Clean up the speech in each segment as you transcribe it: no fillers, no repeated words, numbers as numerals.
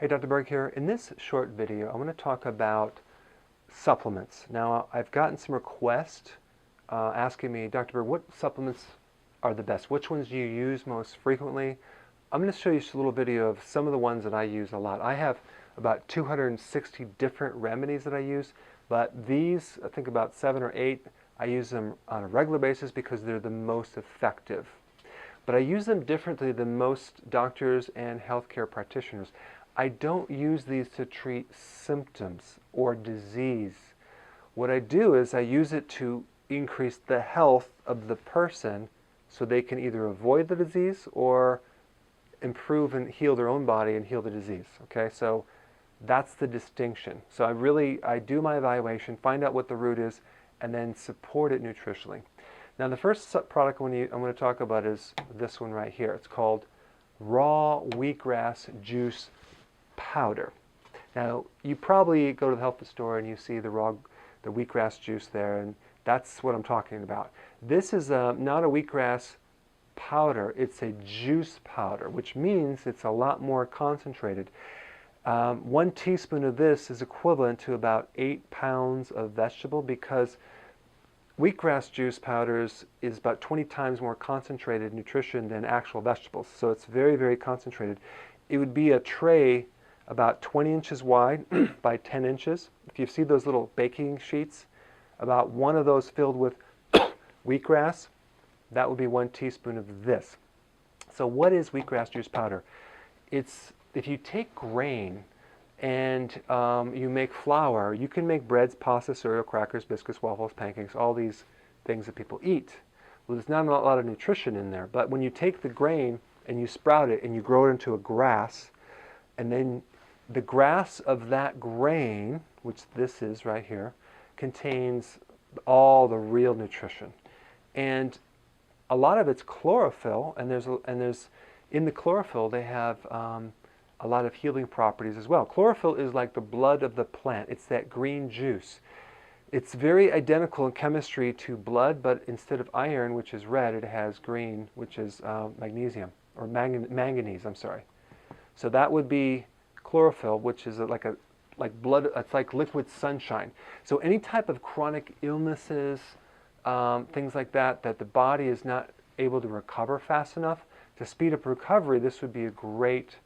Hey, Dr. Berg here. In this short video, I want to talk about supplements. Now, I've gotten some requests asking me, Dr. Berg, what supplements are the best? Which ones do you use most frequently? I'm going to show you just a little video of some of the ones that I use a lot. I have about 260 different remedies that I use, but these, I think about 7 or 8, I use them on a regular basis because they're the most effective. But I use them differently than most doctors and healthcare practitioners. I don't use these to treat symptoms or disease. What I do is I use it to increase the health of the person so they can either avoid the disease or improve and heal their own body and heal the disease. Okay, so that's the distinction. So I do my evaluation, find out what the root is, and then support it nutritionally. Now the first product I'm going to talk about is this one right here. It's called raw wheatgrass juice powder. Now you probably go to the health food store and you see the wheatgrass juice there, and that's what I'm talking about. This is not a wheatgrass powder, it's a juice powder, which means it's a lot more concentrated. 1 teaspoon of this is equivalent to about 8 pounds of vegetable, because wheatgrass juice powders is about 20 times more concentrated nutrition than actual vegetables. So it's very, very concentrated. It would be a tray about 20 inches wide by 10 inches. If you see those little baking sheets, about one of those filled with wheatgrass, that would be 1 teaspoon of this. So what is wheatgrass juice powder? It's, if you take grain and you make flour, you can make breads, pasta, cereal, crackers, biscuits, waffles, pancakes, all these things that people eat. Well, there's not a lot of nutrition in there, but when you take the grain and you sprout it and you grow it into a grass, and then the grass of that grain, which this is right here, contains all the real nutrition. And a lot of it's chlorophyll, and there's in the chlorophyll they have a lot of healing properties as well. Chlorophyll is like the blood of the plant. It's that green juice. It's very identical in chemistry to blood, but instead of iron, which is red, it has green, which is magnesium, or manganese, I'm sorry. So that would be chlorophyll, which is like blood. It's like liquid sunshine. So any type of chronic illnesses, things like that the body is not able to recover fast enough, to speed up recovery, this would be a great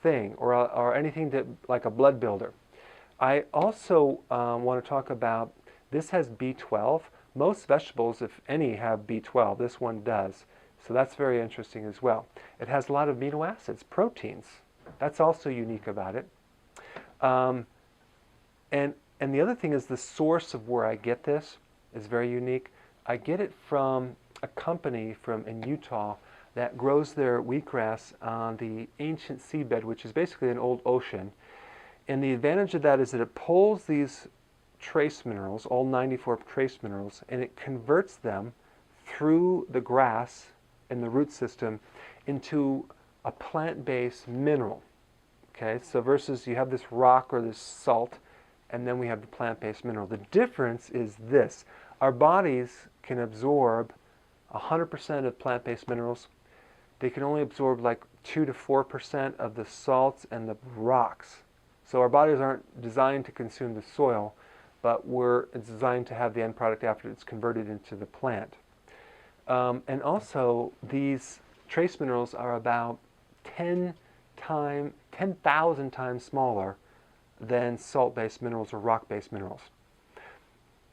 thing, or anything that, like a blood builder. I also want to talk about, this has B12. Most vegetables, if any, have B12. This one does. So that's very interesting as well. It has a lot of amino acids, proteins. That's also unique about it. And the other thing is the source of where I get this is very unique. I get it from a company in Utah that grows their wheatgrass on the ancient seabed, which is basically an old ocean. And the advantage of that is that it pulls these trace minerals, all 94 trace minerals, and it converts them through the grass and the root system into a plant-based mineral. Okay, so versus you have this rock or this salt, and then we have the plant-based mineral. The difference is this: our bodies can absorb 100% of plant-based minerals. They can only absorb like 2 to 4% of the salts and the rocks. So our bodies aren't designed to consume the soil, but it's designed to have the end product after it's converted into the plant. And also, these trace minerals are about 10,000 times smaller than salt-based minerals or rock-based minerals.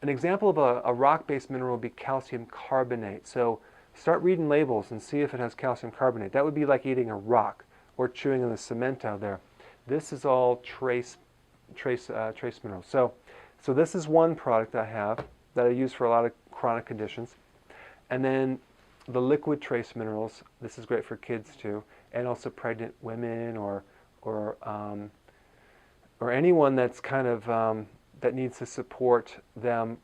An example of a rock-based mineral would be calcium carbonate. So start reading labels and see if it has calcium carbonate. That would be like eating a rock or chewing on the cement out there. This is all trace minerals. So this is one product I have that I use for a lot of chronic conditions. And then the liquid trace minerals, this is great for kids too, and also pregnant women or anyone that's kind of that needs to support them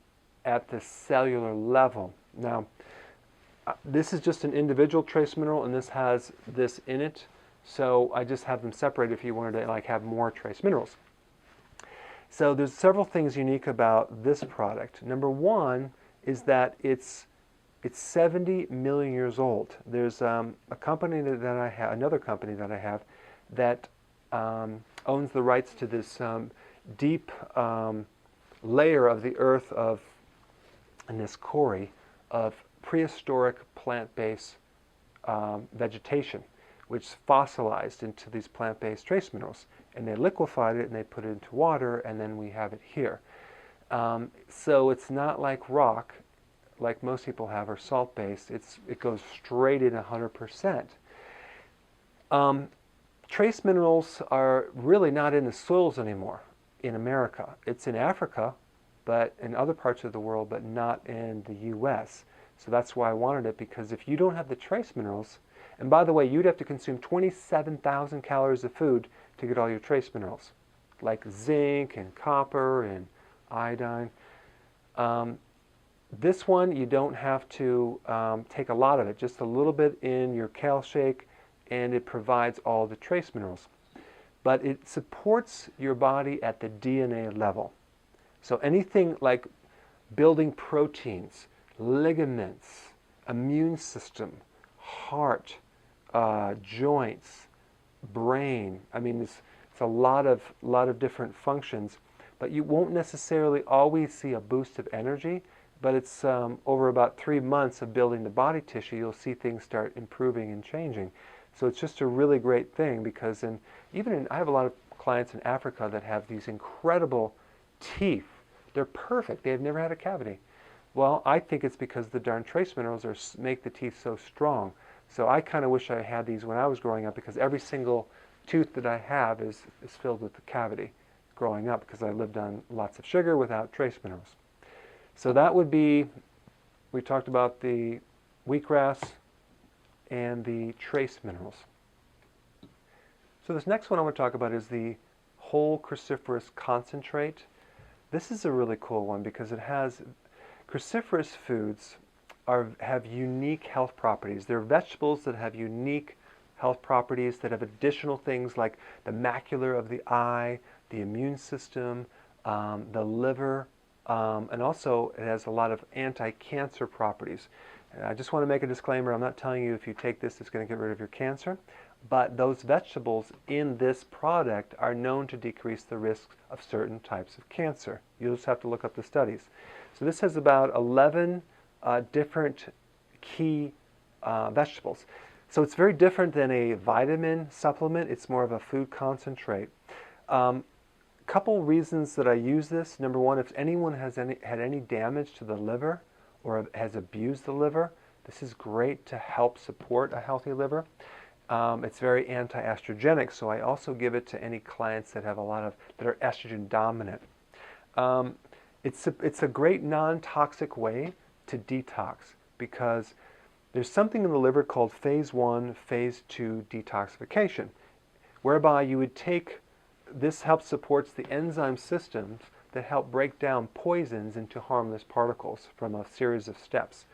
at the cellular level. Now, this is just an individual trace mineral, and this has this in it, so I just have them separated if you wanted to like have more trace minerals. So there's several things unique about this product. Number one is that it's 70 million years old. There's a company that I have, another company that I have, that owns the rights to this deep layer of the earth in this quarry of prehistoric plant-based vegetation, which fossilized into these plant-based trace minerals. And they liquefied it and they put it into water, and then we have it here. So it's not like rock, like most people have, or salt-based. It goes straight in 100%. Trace minerals are really not in the soils anymore in America. It's in Africa, but in other parts of the world, but not in the U.S. So that's why I wanted it, because if you don't have the trace minerals, and by the way, you'd have to consume 27,000 calories of food to get all your trace minerals, like zinc and copper and iodine. This one, you don't have to take a lot of it, just a little bit in your kale shake, and it provides all the trace minerals. But it supports your body at the DNA level. So anything like building proteins, ligaments, immune system, heart, joints, brain. I mean, it's a lot of different functions, but you won't necessarily always see a boost of energy. But it's over about 3 months of building the body tissue, you'll see things start improving and changing. So it's just a really great thing, because I have a lot of clients in Africa that have these incredible teeth. They're perfect. They've never had a cavity. Well, I think it's because the darn trace minerals make the teeth so strong. So I kind of wish I had these when I was growing up, because every single tooth that I have is filled with a cavity growing up, because I lived on lots of sugar without trace minerals. So that would be, we talked about the wheatgrass and the trace minerals. So this next one I want to talk about is the whole cruciferous concentrate. This is a really cool one, because it has, cruciferous foods have unique health properties. They're vegetables that have unique health properties, that have additional things like the macula of the eye, the immune system, the liver, and also it has a lot of anti-cancer properties. And I just want to make a disclaimer, I'm not telling you if you take this it's going to get rid of your cancer, but those vegetables in this product are known to decrease the risks of certain types of cancer. You'll just have to look up the studies. So this has about 11 different key vegetables. So it's very different than a vitamin supplement. It's more of a food concentrate. Couple reasons that I use this. Number one, if anyone has had any damage to the liver or has abused the liver, this is great to help support a healthy liver. It's very anti-estrogenic, so I also give it to any clients that have that are estrogen dominant. It's a great non-toxic way to detox, because there's something in the liver called phase 1, phase 2 detoxification, whereby you would take, this helps supports the enzyme systems that help break down poisons into harmless particles from a series of steps.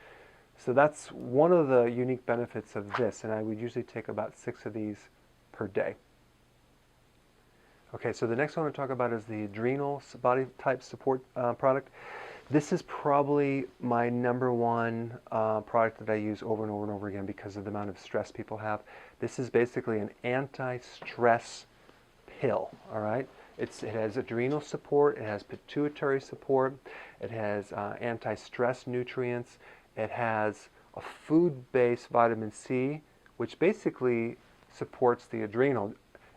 So that's one of the unique benefits of this, and I would usually take about 6 of these per day. Okay, so the next one I want to talk about is the Adrenal Body Type Support product. This is probably my #1 product that I use over and over and over again because of the amount of stress people have. This is basically an anti-stress pill, all right? It has adrenal support, it has pituitary support, it has anti-stress nutrients, it has a food-based vitamin C, which basically supports the adrenal.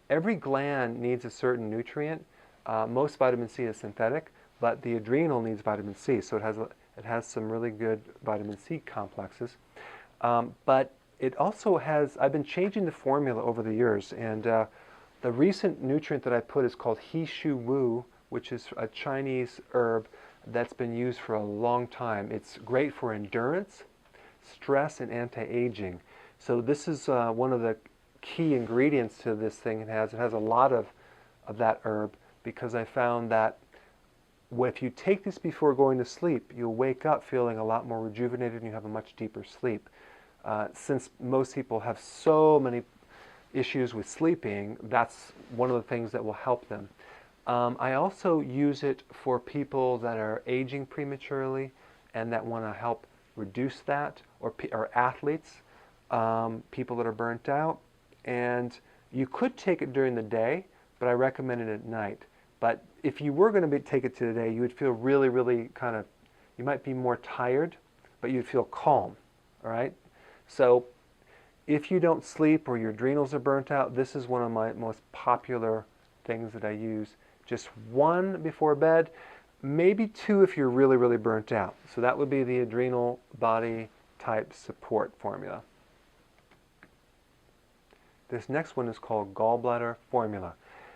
Every gland needs a certain nutrient. Most vitamin C is synthetic, but the adrenal needs vitamin C, so it has some really good vitamin C complexes. But it also has, I've been changing the formula over the years, and the recent nutrient that I put is called He Shu Wu, which is a Chinese herb that's been used for a long time. It's great for endurance, stress, and anti-aging. So this is one of the key ingredients to this thing. It has a lot of that herb, because I found that if you take this before going to sleep, you'll wake up feeling a lot more rejuvenated and you have a much deeper sleep. Since most people have so many issues with sleeping, that's one of the things that will help them. I also use it for people that are aging prematurely and that want to help reduce that, or athletes, people that are burnt out, and You could take it during the day, but I recommend it at night. But if you were going to take it today, you would feel really, really kind of, you might be more tired, but you'd feel calm, all right? So if you don't sleep or your adrenals are burnt out, this is one of my most popular things that I use. Just one before bed, maybe two if you're really, really burnt out. So that would be the Adrenal Body Type Support formula. This next one is called Gallbladder Formula.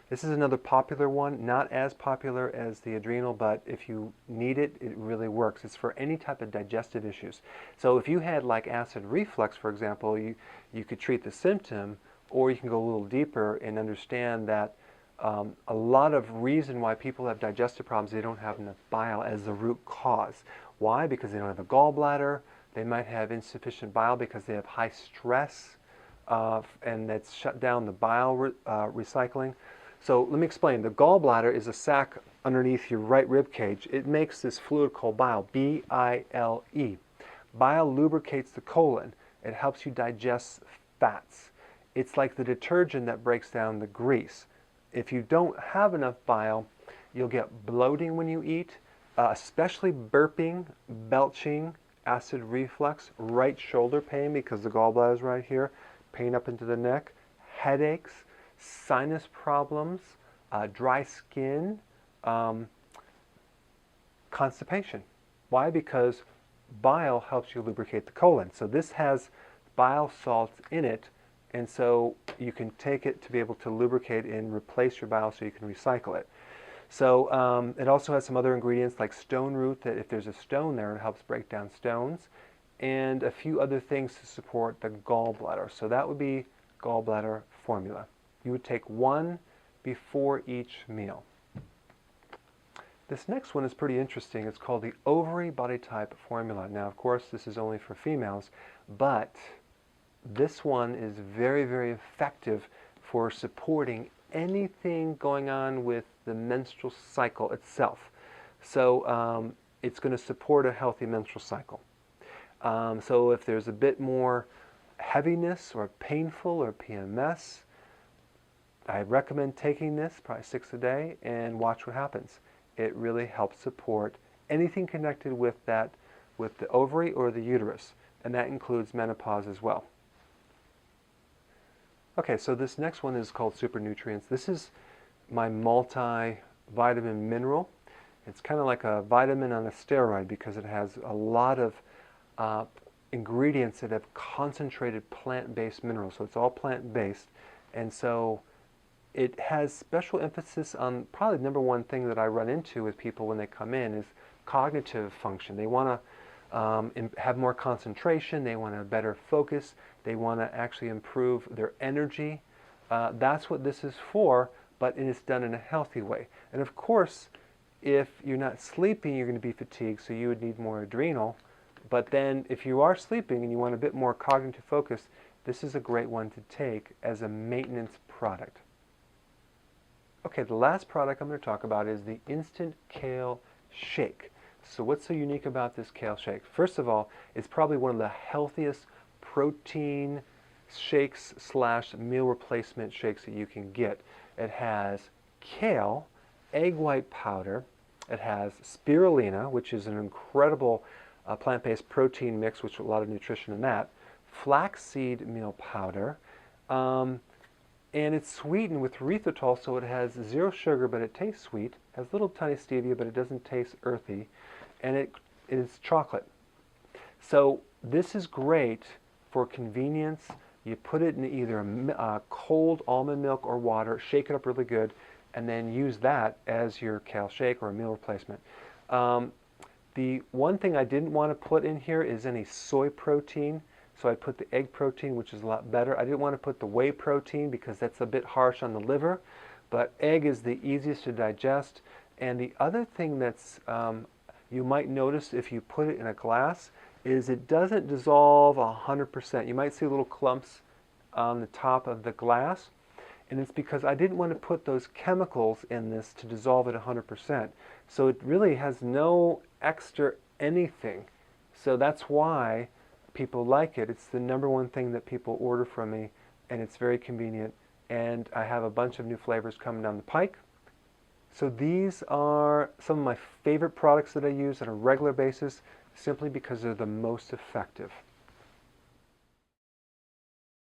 This is another popular one, not as popular as the adrenal, but if you need it, it really works. It's for any type of digestive issues. So if you had like acid reflux, for example, you could treat the symptom, or you can go a little deeper and understand that a lot of reason why people have digestive problems, they don't have enough bile as the root cause. Why? Because they don't have a gallbladder. They might have insufficient bile because they have high stress, and that's shut down the bile recycling. So let me explain. The gallbladder is a sac underneath your right rib cage. It makes this fluid called bile, B-I-L-E. Bile lubricates the colon. It helps you digest fats. It's like the detergent that breaks down the grease. If you don't have enough bile, you'll get bloating when you eat, especially burping, belching, acid reflux, right shoulder pain because the gallbladder is right here, pain up into the neck, headaches, sinus problems, dry skin, constipation. Why? Because bile helps you lubricate the colon. So this has bile salts in it, and so you can take it to be able to lubricate and replace your bile so you can recycle it. So it also has some other ingredients like stone root, that if there's a stone there, it helps break down stones, and a few other things to support the gallbladder. So that would be Gallbladder Formula. You would take one before each meal. This next one is pretty interesting. It's called the Ovary Body Type Formula. Now, of course, this is only for females, but this one is very, very effective for supporting anything going on with the menstrual cycle itself. So it's going to support a healthy menstrual cycle. So if there's a bit more heaviness or painful or PMS, I recommend taking this, probably 6 a day, and watch what happens. It really helps support anything connected with that, with the ovary or the uterus, and that includes menopause as well. Okay, so this next one is called Super Nutrients. This is my multi-vitamin mineral. It's kind of like a vitamin on a steroid because it has a lot of ingredients that have concentrated plant-based minerals. So it's all plant-based, and so it has special emphasis on probably the number one thing that I run into with people when they come in is cognitive function. They want to have more concentration, they want a better focus, they want to actually improve their energy. That's what this is for, but it is done in a healthy way. And of course, if you're not sleeping, you're going to be fatigued, so you would need more adrenal. But then if you are sleeping and you want a bit more cognitive focus, this is a great one to take as a maintenance product. Okay, the last product I'm going to talk about is the Instant Kale Shake. So what's so unique about this kale shake? First of all, it's probably one of the healthiest protein shakes / meal replacement shakes that you can get. It has kale, egg white powder, it has spirulina, which is an incredible plant-based protein mix, which has a lot of nutrition in that, flaxseed meal powder, and it's sweetened with erythritol, so it has 0 sugar, but it tastes sweet. Has little tiny stevia, but it doesn't taste earthy. And it is chocolate. So this is great for convenience. You put it in either cold almond milk or water, shake it up really good, and then use that as your kale shake or a meal replacement. The one thing I didn't want to put in here is any soy protein. So I put the egg protein, which is a lot better. I didn't want to put the whey protein because that's a bit harsh on the liver, but egg is the easiest to digest. And the other thing that's you might notice if you put it in a glass is it doesn't dissolve 100%. You might see little clumps on the top of the glass, and it's because I didn't want to put those chemicals in this to dissolve it 100%. So it really has no extra anything. So that's why people like it. It's the number one thing that people order from me, and it's very convenient, and I have a bunch of new flavors coming down the pike. So these are some of my favorite products that I use on a regular basis simply because they're the most effective.